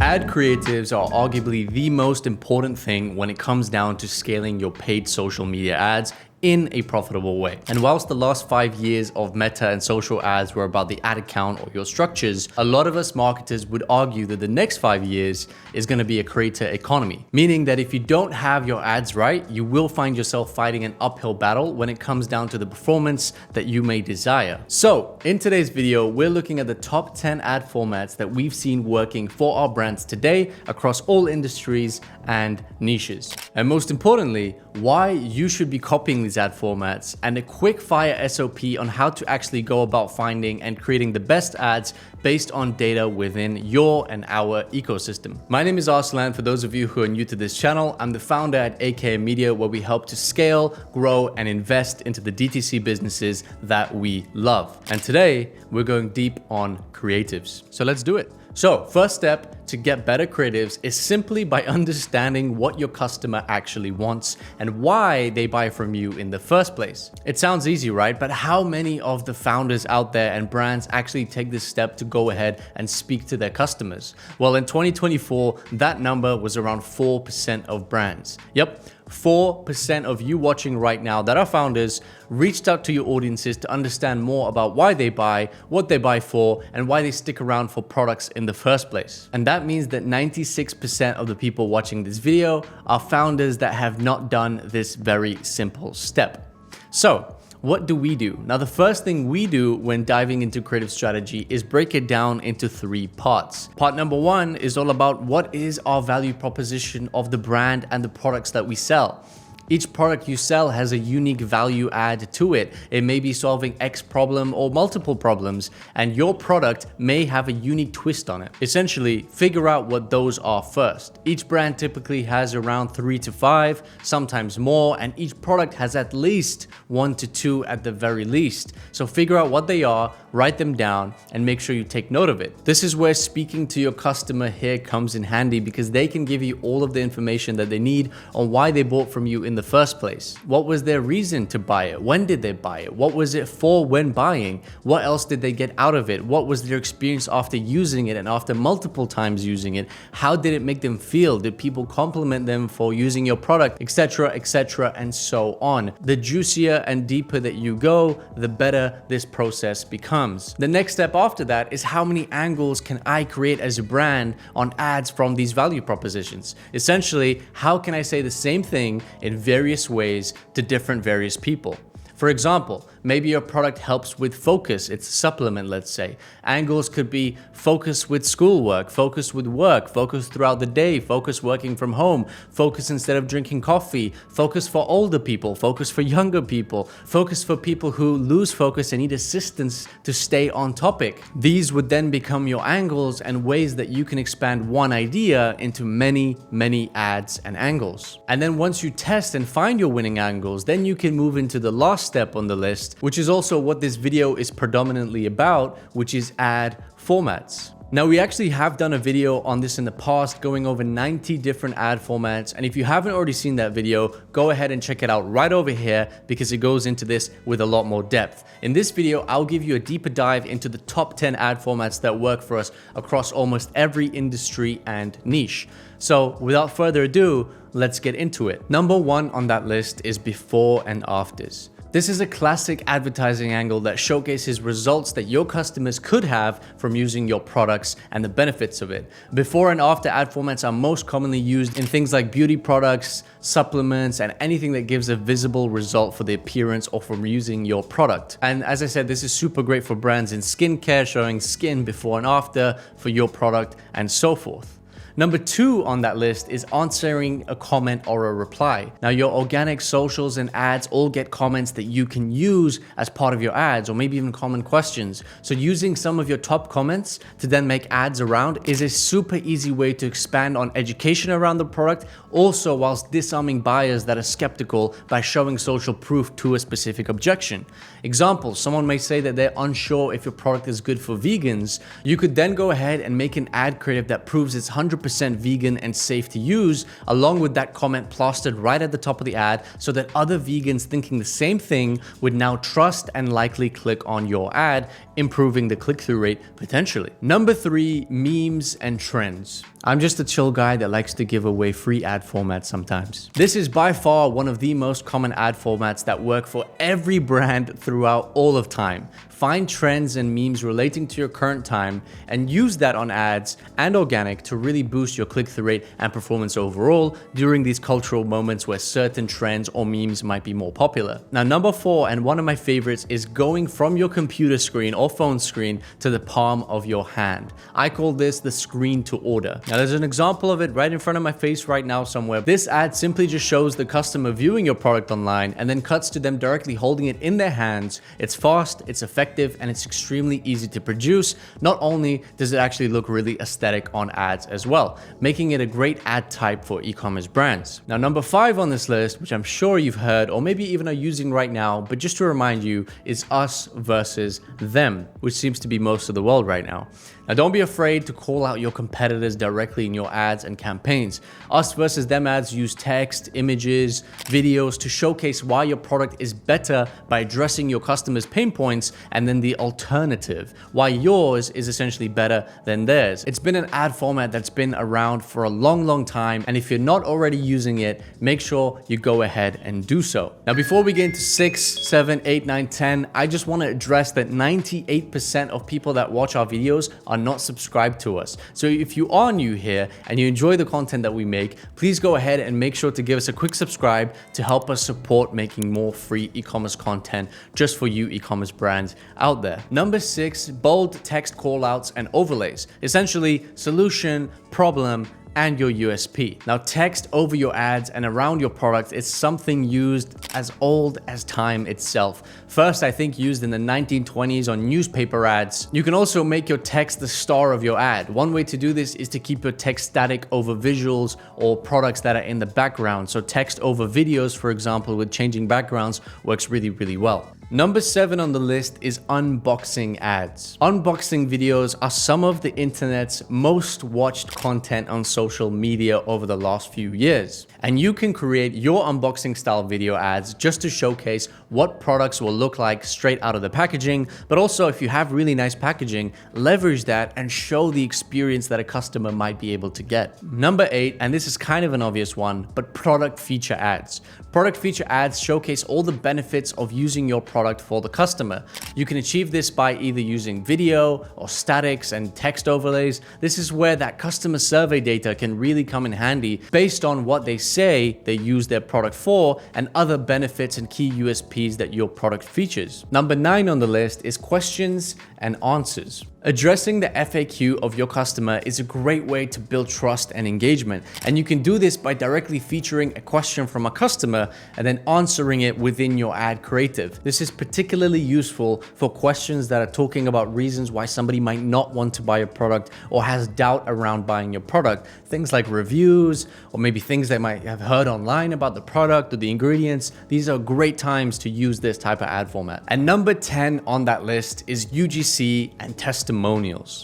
Ad creatives are arguably the most important thing when it comes down to scaling your paid social media ads in a profitable way. And whilst the last 5 years of Meta and social ads were about the ad account or your structures, a lot of us marketers would argue that the next 5 years is going to be a creator economy, meaning that if you don't have your ads right, you will find yourself fighting an uphill battle when it comes down to the performance that you may desire. So in today's video, we're looking at the top 10 ad formats that we've seen working for our brands today across all industries and niches. And most importantly, why you should be copying these ad formats, and a quick fire SOP on how to actually go about finding and creating the best ads based on data within your and our ecosystem. My name is Arsalan. For those of you who are new to this channel, I'm the founder at AKM-Media, where we help to scale, grow, and invest into the DTC businesses that we love. And today we're going deep on creatives. So let's do it. So first step to get better creatives is simply by understanding what your customer actually wants and why they buy from you in the first place. It sounds easy, right? But how many of the founders out there and brands actually take this step to go ahead and speak to their customers? Well, in 2024, that number was around 4% of brands. Yep. 4% of you watching right now that are founders reached out to your audiences to understand more about why they buy, what they buy for, and why they stick around for products in the first place. And that means that 96% of the people watching this video are founders that have not done this very simple step. So what do we do? Now, the first thing we do when diving into creative strategy is break it down into 3 parts. Part number 1 is all about what is our value proposition of the brand and the products that we sell. Each product you sell has a unique value add to it. It may be solving X problem or multiple problems, and your product may have a unique twist on it. Essentially, figure out what those are first. Each brand typically has around 3 to 5, sometimes more, and each product has at least 1 to 2 at the very least. So figure out what they are, write them down, and make sure you take note of it. This is where speaking to your customer here comes in handy, because they can give you all of the information that they need on why they bought from you in the first place. What was their reason to buy it? When did they buy it? What was it for when buying? What else did they get out of it? What was their experience after using it and after multiple times using it? How did it make them feel? Did people compliment them for using your product, etc., etc., and so on? The juicier and deeper that you go, the better this process becomes. The next step after that is how many angles can I create as a brand on ads from these value propositions? Essentially, how can I say the same thing in various ways to different various people? For example, maybe your product helps with focus. It's a supplement, let's say. Angles could be focus with schoolwork, focus with work, focus throughout the day, focus working from home, focus instead of drinking coffee, focus for older people, focus for younger people, focus for people who lose focus and need assistance to stay on topic. These would then become your angles and ways that you can expand one idea into many, many ads and angles. And then once you test and find your winning angles, then you can move into the last step on the list, which is also what this video is predominantly about, which is ad formats. Now, we actually have done a video on this in the past, going over 90 different ad formats. And if you haven't already seen that video, go ahead and check it out right over here, because it goes into this with a lot more depth. In this video, I'll give you a deeper dive into the top 10 ad formats that work for us across almost every industry and niche. So without further ado, let's get into it. Number 1 on that list is before and afters. This is a classic advertising angle that showcases results that your customers could have from using your products and the benefits of it. Before and after ad formats are most commonly used in things like beauty products, supplements, and anything that gives a visible result for the appearance or from using your product. And as I said, this is super great for brands in skincare, showing skin before and after for your product and so forth. Number 2 on that list is answering a comment or a reply. Now, your organic socials and ads all get comments that you can use as part of your ads, or maybe even common questions. So using some of your top comments to then make ads around is a super easy way to expand on education around the product, also whilst disarming buyers that are skeptical by showing social proof to a specific objection. Example, someone may say that they're unsure if your product is good for vegans. You could then go ahead and make an ad creative that proves it's 100% 100% vegan and safe to use, along with that comment plastered right at the top of the ad so that other vegans thinking the same thing would now trust and likely click on your ad, improving the click-through rate potentially. Number 3, memes and trends. I'm just a chill guy that likes to give away free ad formats sometimes. This is by far one of the most common ad formats that work for every brand throughout all of time. Find trends and memes relating to your current time and use that on ads and organic to really boost your click-through rate and performance overall during these cultural moments where certain trends or memes might be more popular. Now, number 4, and one of my favorites, is going from your computer screen or phone screen to the palm of your hand. I call this the screen to order. Now, there's an example of it right in front of my face right now somewhere. This ad simply just shows the customer viewing your product online and then cuts to them directly holding it in their hands. It's fast, it's effective, and it's extremely easy to produce. Not only does it actually look really aesthetic on ads as well, making it a great ad type for e-commerce brands. Now, number 5 on this list, which I'm sure you've heard or maybe even are using right now, but just to remind you, is us versus them, which seems to be most of the world right now. Now, don't be afraid to call out your competitors directly in your ads and campaigns. Us versus them ads use text, images, videos to showcase why your product is better by addressing your customers' pain points, and then the alternative, why yours is essentially better than theirs. It's been an ad format that's been around for a long time, and if you're not already using it, make sure you go ahead and do so. Now, before we get into 6, 7, 8, 9, 10, I just want to address that 98% of people that watch our videos are not subscribed to us. So if you are new here and you enjoy the content that we make, please go ahead and make sure to give us a quick subscribe to help us support making more free e-commerce content just for you e-commerce brands out there. Number 6, bold text callouts and overlays. Essentially, solution, problem, and your USP. Now, text over your ads and around your product is something used as old as time itself. First, I think used in the 1920s on newspaper ads. You can also make your text the star of your ad. One way to do this is to keep your text static over visuals or products that are in the background. So text over videos, for example, with changing backgrounds works really well. Number 7 on the list is unboxing ads. Unboxing videos are some of the internet's most watched content on social media over the last few years. And you can create your unboxing style video ads just to showcase what products will look like straight out of the packaging. But also, if you have really nice packaging, leverage that and show the experience that a customer might be able to get. Number 8, and this is kind of an obvious one, but product feature ads. Product feature ads showcase all the benefits of using your product for the customer. You can achieve this by either using video or statics and text overlays. This is where that customer survey data can really come in handy based on what they say they use their product for and other benefits and key USPs that your product features. Number 9 on the list is questions and answers. Addressing the FAQ of your customer is a great way to build trust and engagement. And you can do this by directly featuring a question from a customer and then answering it within your ad creative. This is particularly useful for questions that are talking about reasons why somebody might not want to buy your product or has doubt around buying your product. Things like reviews or maybe things they might have heard online about the product or the ingredients. These are great times to use this type of ad format. And number 10 on that list is UGC and testimonials.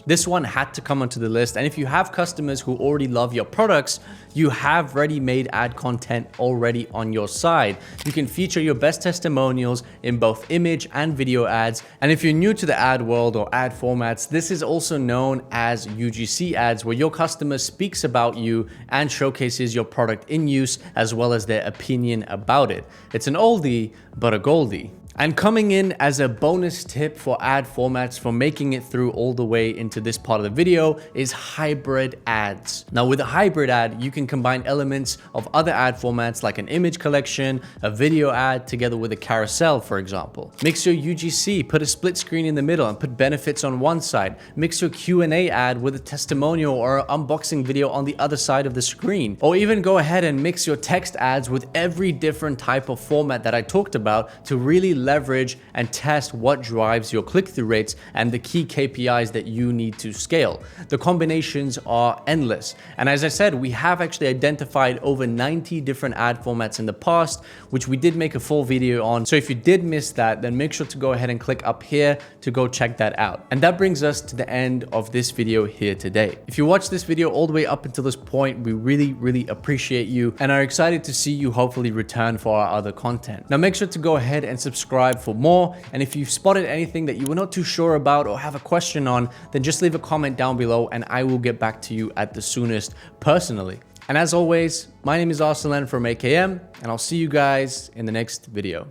This one had to come onto the list, and if you have customers who already love your products, you have ready-made ad content already on your side. You can feature your best testimonials in both image and video ads. And if you're new to the ad world or ad formats, this is also known as UGC ads, where your customer speaks about you and showcases your product in use as well as their opinion about it. It's an oldie, but a goldie. And coming in as a bonus tip for ad formats for making it through all the way into this part of the video is hybrid ads. Now, with a hybrid ad, you can combine elements of other ad formats like an image collection, a video ad together with a carousel, for example. Mix your UGC, put a split screen in the middle and put benefits on one side. Mix your Q&A ad with a testimonial or an unboxing video on the other side of the screen. Or even go ahead and mix your text ads with every different type of format that I talked about to really leverage and test what drives your click-through rates and the key KPIs that you need to scale. The combinations are endless. And as I said, we have actually identified over 90 different ad formats in the past, which we did make a full video on. So if you did miss that, then make sure to go ahead and click up here to go check that out. And that brings us to the end of this video here today. If you watched this video all the way up until this point, we really appreciate you and are excited to see you hopefully return for our other content. Now make sure to go ahead and subscribe for more. And if you've spotted anything that you were not too sure about or have a question on, then just leave a comment down below and I will get back to you at the soonest personally. And as always, my name is Arsalan from AKM and I'll see you guys in the next video.